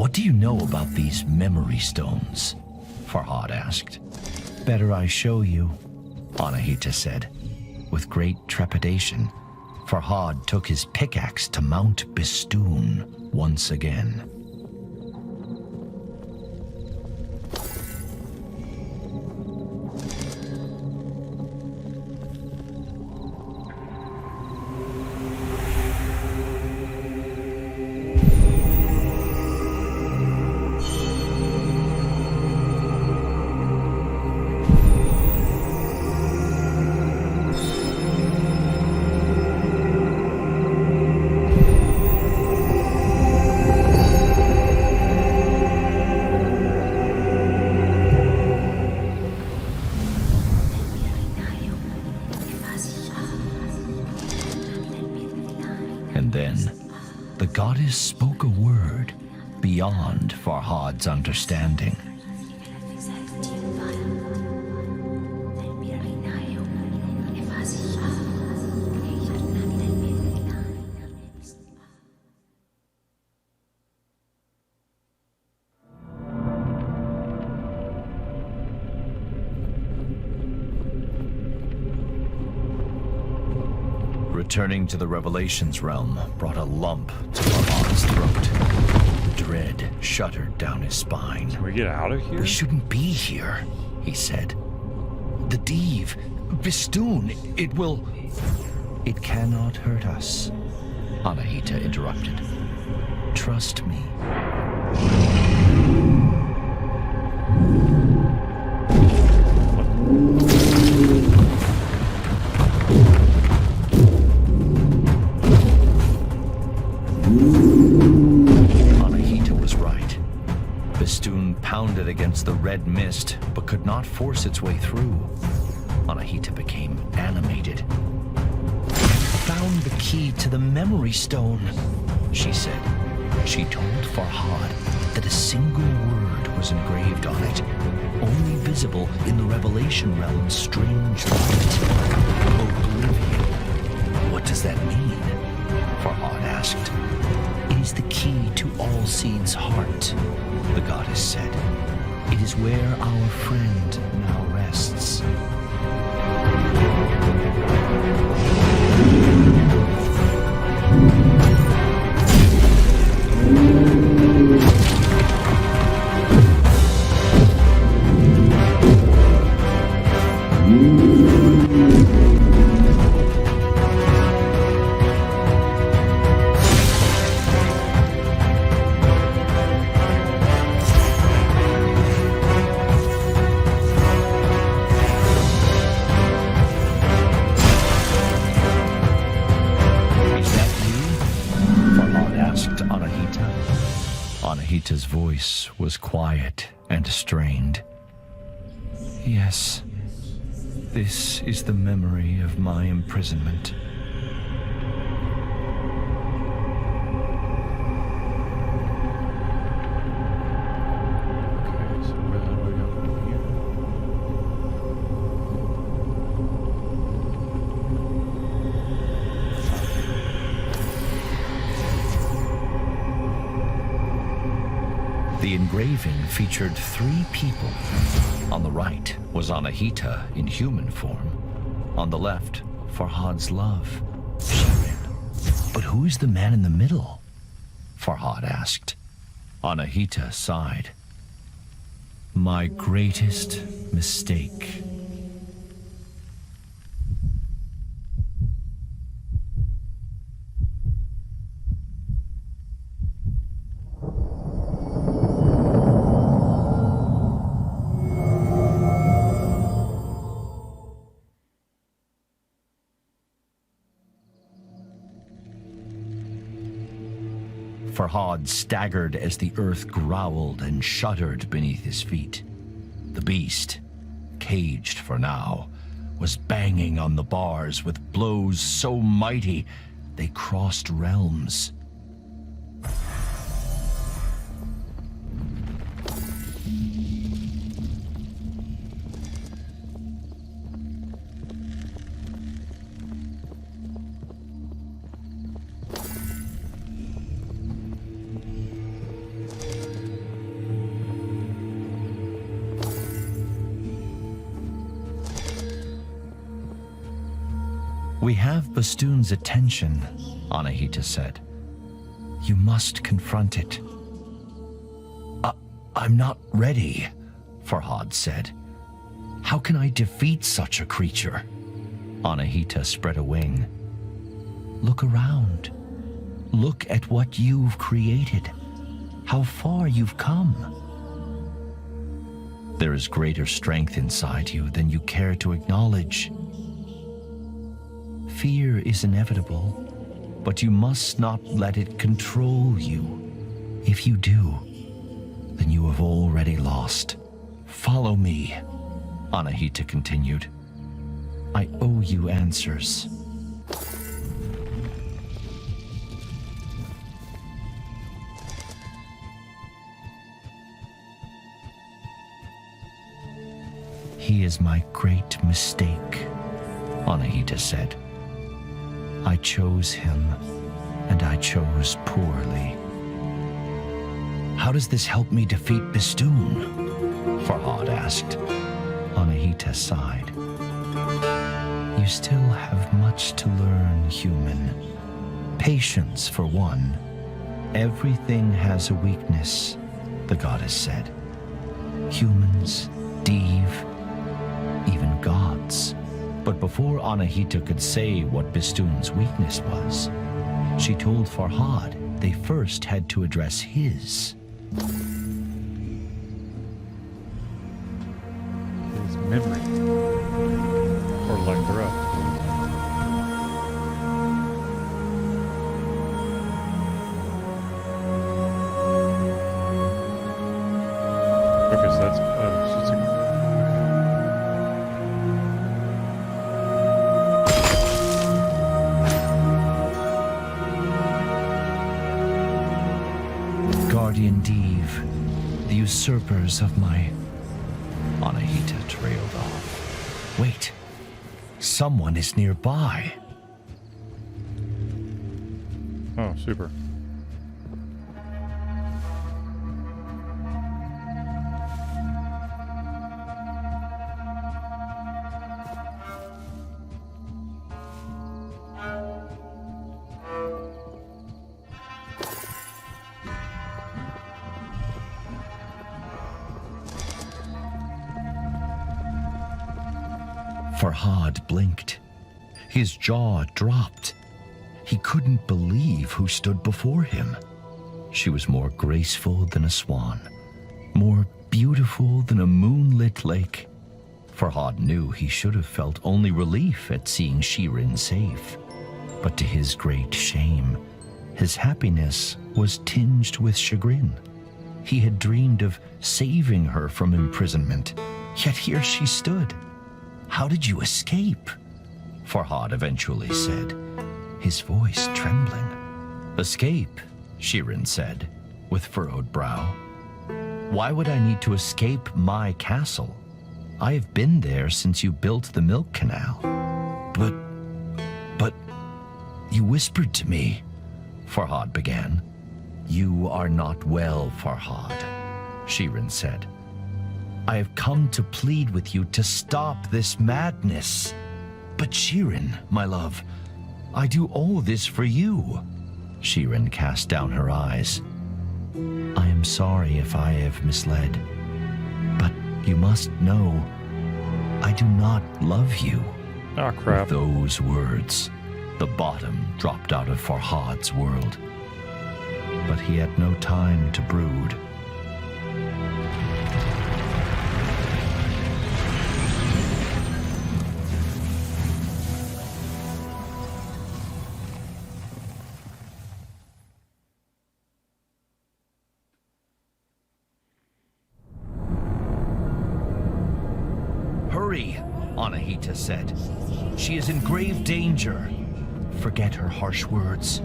What do you know about these memory stones? Farhad asked. Better I show you, Anahita said. With great trepidation, Farhad took his pickaxe to Mount Bistun once again. And then, the goddess spoke a word beyond Farhad's understanding. Returning to the Revelations realm brought a lump to Farhad's throat. Dread shuddered down his spine. Can we get out of here? We shouldn't be here, he said. The Div, Bistun, it will... It cannot hurt us, Anahita interrupted. Trust me. Pounded against the red mist, but could not force its way through. Anahita became animated. Found the key to the memory stone, she said. She told Farhad that a single word was engraved on it, only visible in the Revelation realm's strange light. Oblivion. What does that mean? Farhad asked. It is the key to all seeds' heart, the goddess said. It is where our friend now rests. Anahita's voice was quiet and strained. Yes, this is the memory of my imprisonment. Okay, so where the hell do we go from here? The engraving featured 3 people. On the right was Anahita in human form. On the left, Farhad's love, Shirin. But who is the man in the middle? Farhad asked. Anahita sighed. My greatest mistake. Farhad staggered as the earth growled and shuddered beneath his feet. The beast, caged for now, was banging on the bars with blows so mighty they crossed realms. We have Bistun's attention, Anahita said. You must confront it. I'm not ready, Farhad said. How can I defeat such a creature? Anahita spread a wing. Look around. Look at what you've created. How far you've come. There is greater strength inside you than you care to acknowledge. Fear is inevitable, but you must not let it control you. If you do, then you have already lost. Follow me, Anahita continued. I owe you answers. He is my great mistake, Anahita said. I chose him, and I chose poorly. How does this help me defeat Bistun? Farhad asked. Anahita sighed. You still have much to learn, human. Patience, for one. Everything has a weakness, the goddess said. Humans, Div, even gods. But before Anahita could say what Bistun's weakness was, she told Farhad they first had to address his. His memory. Or lack thereof. Okay, so that's just a... Guardian Div, the usurpers of my... Anahita trailed off. Wait, someone is nearby. Oh, super. Farhad blinked. His jaw dropped. He couldn't believe who stood before him. She was more graceful than a swan, more beautiful than a moonlit lake. Farhad knew he should have felt only relief at seeing Shirin safe. But to his great shame, his happiness was tinged with chagrin. He had dreamed of saving her from imprisonment, yet here she stood. How did you escape? Farhad eventually said, his voice trembling. Escape, Shirin said, with furrowed brow. Why would I need to escape my castle? I have been there since you built the milk canal. But, you whispered to me, Farhad began. You are not well, Farhad, Shirin said. I have come to plead with you to stop this madness. But Shirin, my love, I do all this for you. Shirin cast down her eyes. I am sorry if I have misled, but you must know, I do not love you. Ah, crap. With those words, the bottom dropped out of Farhad's world. But he had no time to brood. Hurry, Anahita said. She is in grave danger. Forget her harsh words.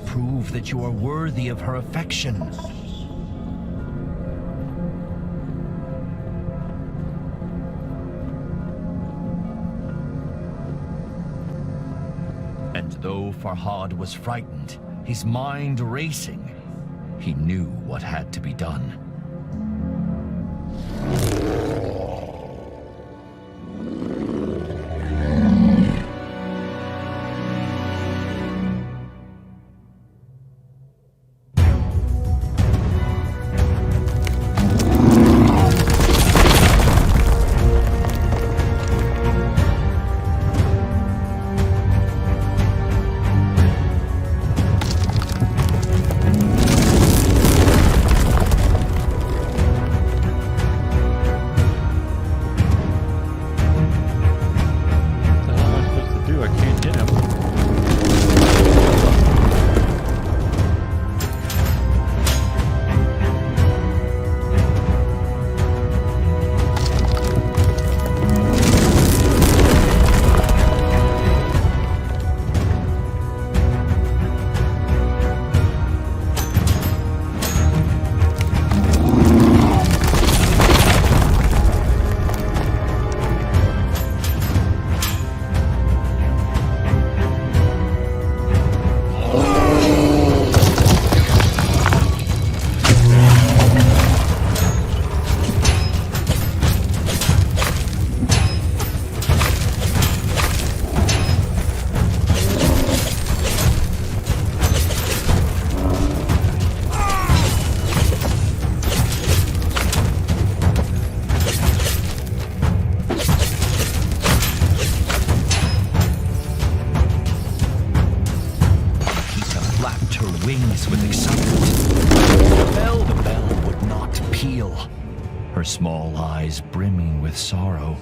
Prove that you are worthy of her affection. And though Farhad was frightened, his mind racing, he knew what had to be done. wings with excitement. The bell would not peal, her small eyes brimming with sorrow.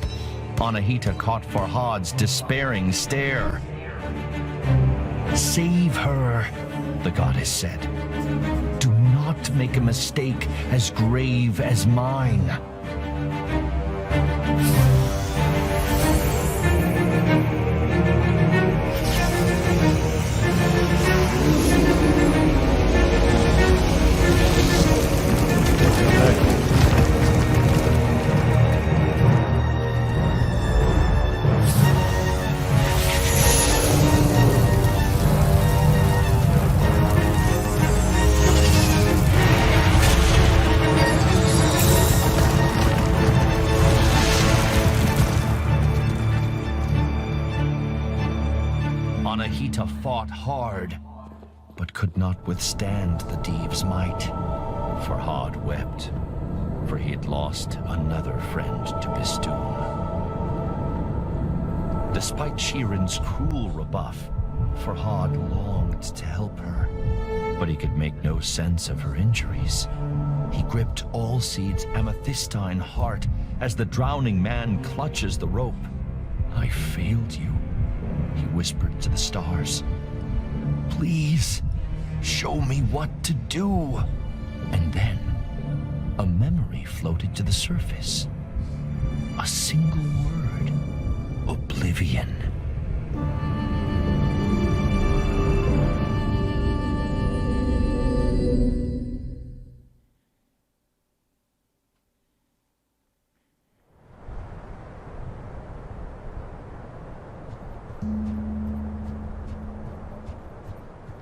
Anahita caught Farhad's despairing stare. Save her, the goddess said. Do not make a mistake as grave as mine. Anahita fought hard, but could not withstand the Diev's might. Farhad wept, for he had lost another friend to Bistun. Despite Shirin's cruel rebuff, Farhad longed to help her, but he could make no sense of her injuries. He gripped Allseed's amethystine heart as the drowning man clutches the rope. I failed you, he whispered to the stars. Please, show me what to do. And then, a memory floated to the surface. A single word. Oblivion.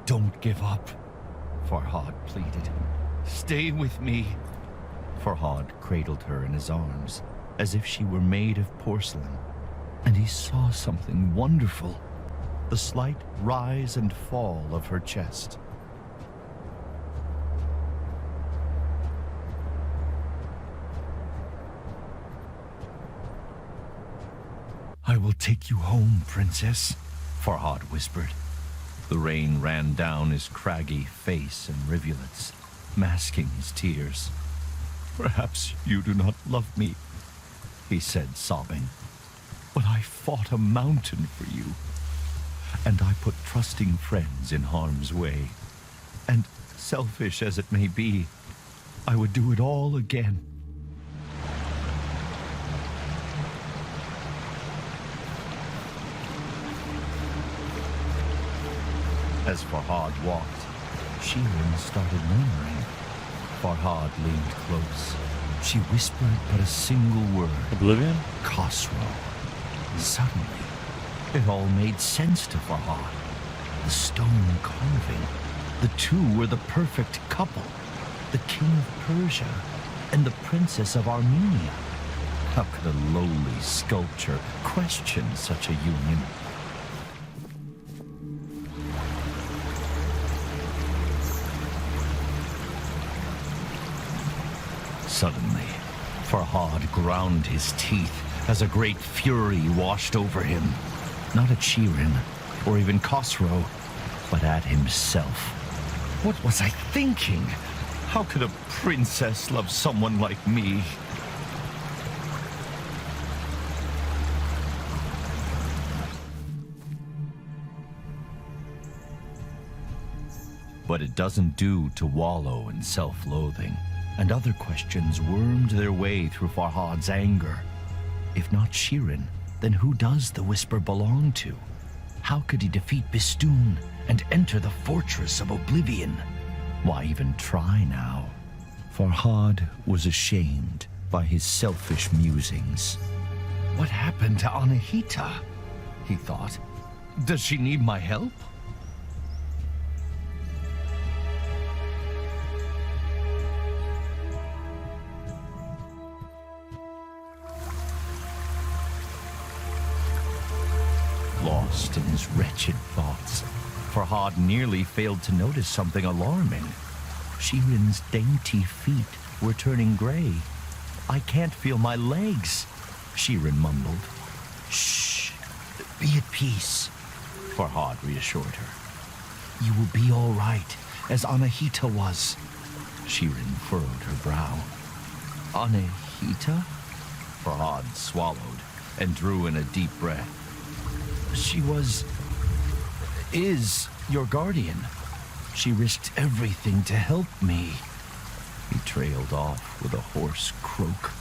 Don't give up, Farhad pleaded. Stay with me. Farhad cradled her in his arms, as if she were made of porcelain, and he saw something wonderful, the slight rise and fall of her chest. I will take you home, princess, Farhad whispered. The rain ran down his craggy face in rivulets, masking his tears. Perhaps you do not love me, he said, sobbing. But I fought a mountain for you, and I put trusting friends in harm's way. And selfish as it may be, I would do it all again. As Farhad walked, Shirin started murmuring. Farhad leaned close. She whispered but a single word. Oblivion? Khosrow. Suddenly, it all made sense to Farhad. The stone carving. The two were the perfect couple. The king of Persia and the princess of Armenia. How could a lowly sculpture question such a union? Suddenly, Farhad ground his teeth as a great fury washed over him. Not at Shirin, or even Khosrow, but at himself. What was I thinking? How could a princess love someone like me? But it doesn't do to wallow in self-loathing. And other questions wormed their way through Farhad's anger. If not Shirin, then who does the whisper belong to? How could he defeat Bistun and enter the fortress of Oblivion? Why even try now? Farhad was ashamed by his selfish musings. What happened to Anahita? He thought. Does she need my help? Lost in his wretched thoughts, Farhad nearly failed to notice something alarming. Shirin's dainty feet were turning gray. I can't feel my legs, Shirin mumbled. Shh, be at peace, Farhad reassured her. You will be all right. as Anahita was. Shirin furrowed her brow. Anahita? Farhad swallowed and drew in a deep breath. She is your guardian. She risked everything to help me. He trailed off with a hoarse croak.